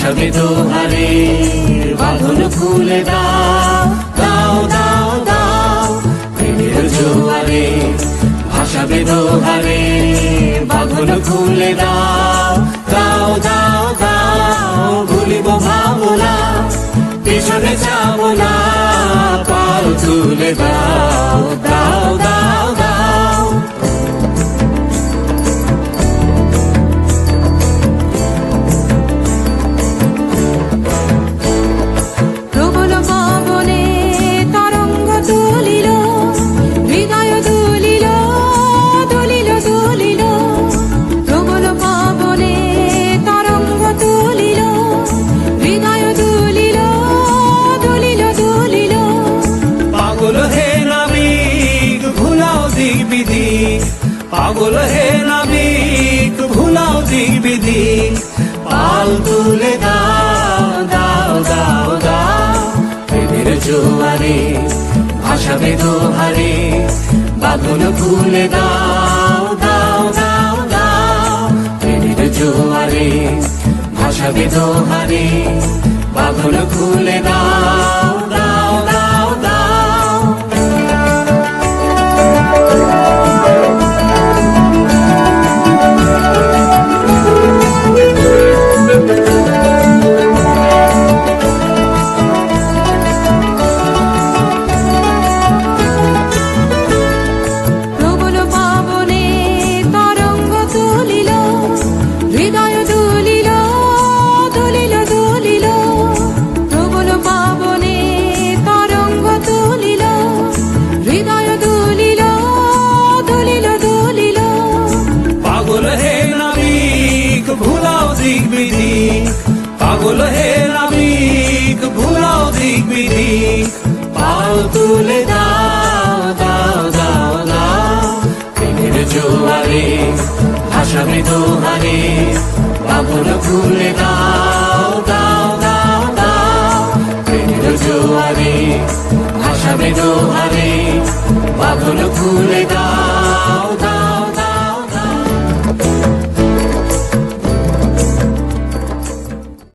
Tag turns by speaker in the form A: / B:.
A: ভাসাবে দোহারে বাঁধন খুলে দাও দাও দাও দাও প্রেমের জোয়ারে ভাসাবে দোহারে বাঁধন খুলে দাও দাও দাও দাও ভুলিব ভাবনা পিছনে যাব না পাল তুলে দাও দাও দাও দাও
B: প্রবল পবনে তরঙ্গ তুলিল হৃদয় দুলিল দুলিল দুলিল প্রবল পবনে তরঙ্গ তুলিল হৃদয় দুলিল দুলিল দুলিল
A: পাগল হে নাবিক ভুলাও দিক বিদিক পাগল হে নাবিক ভুলাও দিক বিদিক পাল তুলে দাও দাও দাও দাও প্রেমের জোয়ারে ভাসাবে দোহারে বাঁধন খুলে দাও দাও দাও দাও প্রেমের জোয়ারে ভাসাবে দোহারে বাঁধন খুলে দাও দাও দাও দাও
B: প্রবল পবনে তরঙ্গ তুলিল হৃদয় দুলিল দুলিল দুলিল প্রবল পবনে তরঙ্গ তুলিল হৃদয় দুলিল দুলিল দুলিল
A: পাগল হে নাবিক ভুলাও দিক বিদিক পাগল হে নাবিক ভুলাও দিক বিদিক পাল তুলে দাও দাও দাও দাও প্রেমের জোয়ারে ভাসাবে দোহারে বাঁধন খুলে দাও দাও দাও দাও প্রেমের জোয়ারে ভাসাবে দোহারে বাঁধন খুলে দাও।